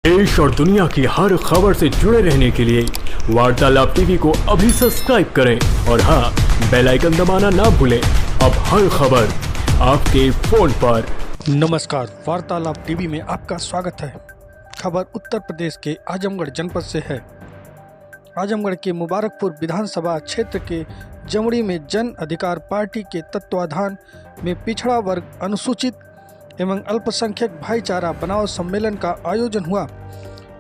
देश और दुनिया की हर खबर से जुड़े रहने के लिए वार्तालाप टीवी को अभी सब्सक्राइब करें और हाँ, बेल आइकन दबाना ना भूलें। अब हर खबर आपके फोन पर। नमस्कार, वार्तालाप टीवी में आपका स्वागत है। खबर उत्तर प्रदेश के आजमगढ़ जनपद से है। आजमगढ़ के मुबारकपुर विधानसभा क्षेत्र के जमुड़ी में जन अधिकार पार्टी के तत्वाधान में पिछड़ा वर्ग, अनुसूचित एवं अल्पसंख्यक भाईचारा बनाओ सम्मेलन का आयोजन हुआ।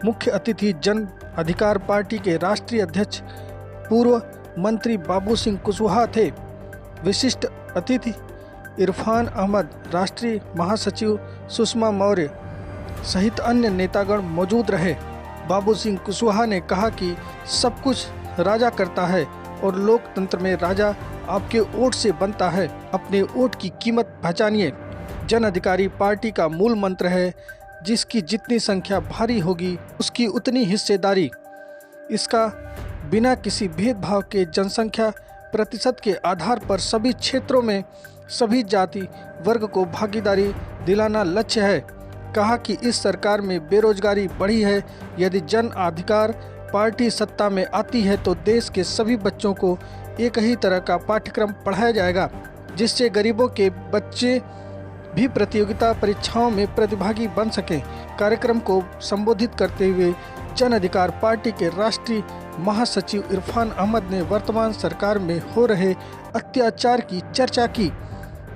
मुख्य अतिथि जन अधिकार पार्टी के राष्ट्रीय अध्यक्ष पूर्व मंत्री बाबू सिंह कुशवाहा थे। विशिष्ट अतिथि इरफान अहमद, राष्ट्रीय महासचिव सुषमा मौर्य सहित अन्य नेतागण मौजूद रहे। बाबू सिंह कुशवाहा ने कहा कि सब कुछ राजा करता है और लोकतंत्र में राजा आपके वोट से बनता है। अपने वोट की कीमत पहचानिए। जन अधिकारी पार्टी का मूल मंत्र है, जिसकी जितनी संख्या भारी होगी उसकी उतनी हिस्सेदारी। इसका बिना किसी भेदभाव के जनसंख्या प्रतिशत के आधार पर सभी क्षेत्रों में सभी जाति वर्ग को भागीदारी दिलाना लक्ष्य है। कहा कि इस सरकार में बेरोजगारी बढ़ी है। यदि जन अधिकार पार्टी सत्ता में आती है तो देश के सभी बच्चों को एक ही तरह का पाठ्यक्रम पढ़ाया जाएगा, जिससे गरीबों के बच्चे भी प्रतियोगिता परीक्षाओं में प्रतिभागी बन सकें। कार्यक्रम को संबोधित करते हुए जन अधिकार पार्टी के राष्ट्रीय महासचिव इरफान अहमद ने वर्तमान सरकार में हो रहे अत्याचार की चर्चा की।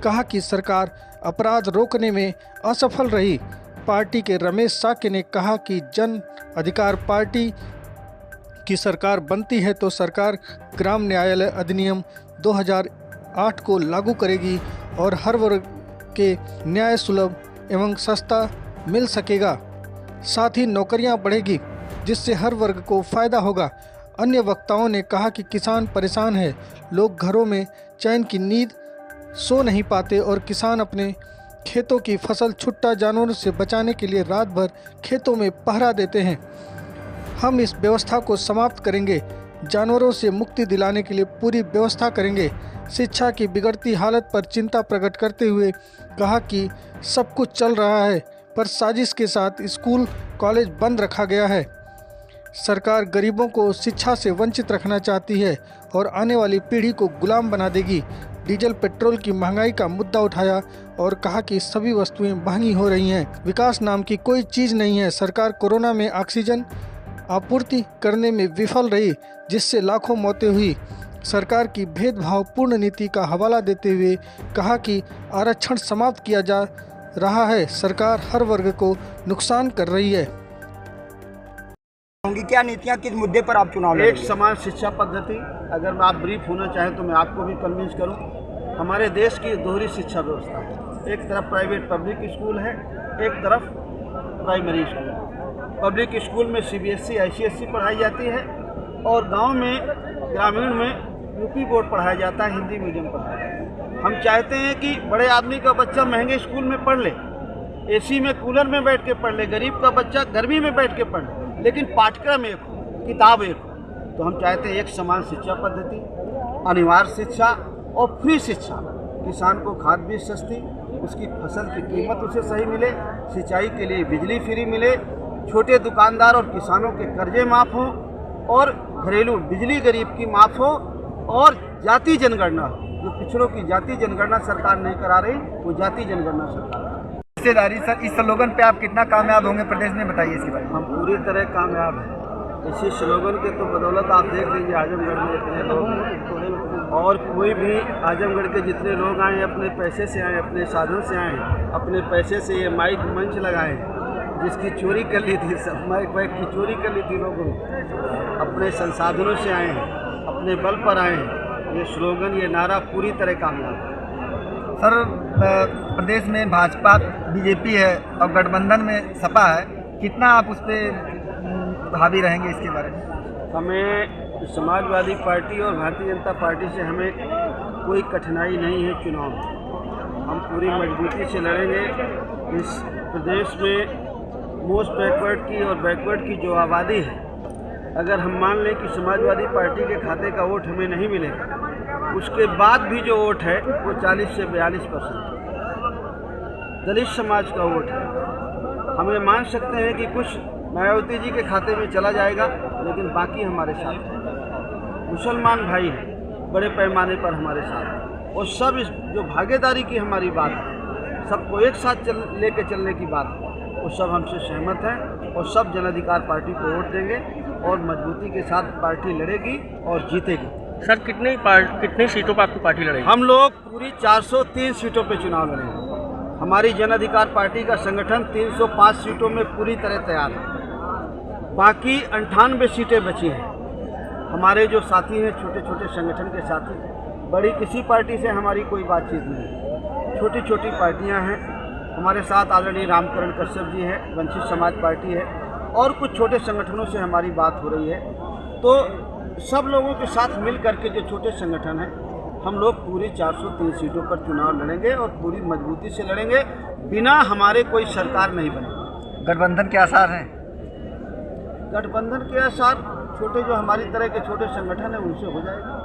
कहा कि सरकार अपराध रोकने में असफल रही। पार्टी के रमेश साके ने कहा कि जन अधिकार पार्टी की सरकार बनती है तो सरकार ग्राम न्यायालय अधिनियम 2008 को लागू करेगी और हर वर्ग के न्याय सुलभ एवं सस्ता मिल सकेगा। साथ ही नौकरियां बढ़ेगी, जिससे हर वर्ग को फायदा होगा। अन्य वक्ताओं ने कहा कि किसान परेशान है, लोग घरों में चैन की नींद सो नहीं पाते और किसान अपने खेतों की फसल छुट्टा जानवरों से बचाने के लिए रात भर खेतों में पहरा देते हैं। हम इस व्यवस्था को समाप्त करेंगे। जानवरों से मुक्ति दिलाने के लिए पूरी व्यवस्था करेंगे। शिक्षा की बिगड़ती हालत पर चिंता प्रकट करते हुए कहा कि सब कुछ चल रहा है, पर साजिश के साथ स्कूल कॉलेज बंद रखा गया है। सरकार गरीबों को शिक्षा से वंचित रखना चाहती है और आने वाली पीढ़ी को गुलाम बना देगी। डीजल पेट्रोल की महंगाई का मुद्दा उठाया और कहा कि सभी वस्तुएं महंगी हो रही हैं। विकास नाम की कोई चीज़ नहीं है। सरकार कोरोना में ऑक्सीजन आपूर्ति करने में विफल रही, जिससे लाखों मौतें हुई। सरकार की भेदभावपूर्ण नीति का हवाला देते हुए कहा कि आरक्षण समाप्त किया जा रहा है। सरकार हर वर्ग को नुकसान कर रही है। क्या नीतियाँ किस मुद्दे पर आप चुनाव लड़ेंगे? एक समान शिक्षा पद्धति, अगर आप ब्रीफ होना चाहें तो मैं आपको भी कन्विंस करूं। हमारे देश की दोहरी शिक्षा व्यवस्था है। एक तरफ प्राइवेट पब्लिक स्कूल है, एक तरफ प्राइमरी स्कूल है। पब्लिक स्कूल में CBSE ICSE पढ़ाई जाती है और गांव में ग्रामीण में यूपी बोर्ड पढ़ाया जाता है, हिंदी मीडियम पढ़ाया जाता है। हम चाहते हैं कि बड़े आदमी का बच्चा महंगे स्कूल में पढ़ ले, AC में कूलर में बैठ के पढ़ ले, गरीब का बच्चा गर्मी में बैठ के पढ़ ले, लेकिन पाठ्यक्रम एक हो, किताब एक हो। तो हम चाहते हैं एक समान शिक्षा पद्धति, अनिवार्य शिक्षा और फ्री शिक्षा। किसान को खाद बीज सस्ती, उसकी फसल की कीमत उसे सही मिले, सिंचाई के लिए बिजली फ्री मिले, छोटे दुकानदार और किसानों के कर्जे माफ़ हों और घरेलू बिजली गरीब की माफ़ हो और जाति जनगणना, जो पिछड़ों की जाति जनगणना सरकार नहीं करा रही, वो जाति जनगणना सरकार। हिस्सेदारी सर, इस स्लोगन पे आप कितना कामयाब होंगे प्रदेश में, बताइए इसके बारे में। हम पूरी तरह कामयाब हैं। इसी स्लोगन के तो बदौलत आप देख लीजिए आजमगढ़ में इतने लोग हैं और कोई भी आजमगढ़ के जितने लोग आए अपने पैसे से आए, अपने साधन से आए, अपने पैसे से ये माइक मंच लगाए, जिसकी चोरी कर ली थी, सब माइक की चोरी कर ली थी लोगों ने, अपने संसाधनों से आए हैं, अपने बल पर आए हैं। ये स्लोगन, ये नारा पूरी तरह कामयाब है। सर, प्रदेश में भाजपा BJP है और गठबंधन में सपा है, कितना आप उस पर हावी रहेंगे इसके बारे में? हमें समाजवादी पार्टी और भारतीय जनता पार्टी से हमें कोई कठिनाई नहीं है चुनाव में। हम पूरी मजबूती से लड़ेंगे। इस प्रदेश में मोस्ट बैकवर्ड की और बैकवर्ड की जो आबादी है, अगर हम मान लें कि समाजवादी पार्टी के खाते का वोट हमें नहीं मिलेगा, उसके बाद भी जो वोट है वो 40 से 42% दलित समाज का वोट है। हम ये मान सकते हैं कि कुछ मायावती जी के खाते में चला जाएगा, लेकिन बाकी हमारे साथ हैं। मुसलमान भाई हैं बड़े पैमाने पर हमारे साथ, और सब इस जो भागीदारी की हमारी बात है, सबको एक साथ लेके चलने की बात है, वो सब हमसे सहमत हैं और सब जन अधिकार पार्टी को वोट देंगे और मजबूती के साथ पार्टी लड़ेगी और जीतेगी। सर कितनी सीटों पर आपकी पार्टी लड़ेगी? हम लोग पूरी 403 सीटों पे चुनाव लड़ेंगे। हमारी जन अधिकार पार्टी का संगठन 305 सीटों में पूरी तरह तैयार है। बाकी 98 सीटें बची हैं। हमारे जो साथी हैं, छोटे छोटे संगठन के साथी, बड़ी किसी पार्टी से हमारी कोई बातचीत नहीं है, छोटी छोटी पार्टियां हैं। हमारे साथ आदरणीय रामकरण कश्यप जी है, वंचित समाज पार्टी है, और कुछ छोटे संगठनों से हमारी बात हो रही है। तो सब लोगों के साथ मिल करके जो छोटे संगठन हैं, हम लोग पूरी 403 सीटों पर चुनाव लड़ेंगे और पूरी मजबूती से लड़ेंगे, बिना हमारे कोई सरकार नहीं बनेगी। गठबंधन के आसार हैं? गठबंधन के आसार छोटे जो हमारी तरह के छोटे संगठन हैं उनसे हो जाएगा।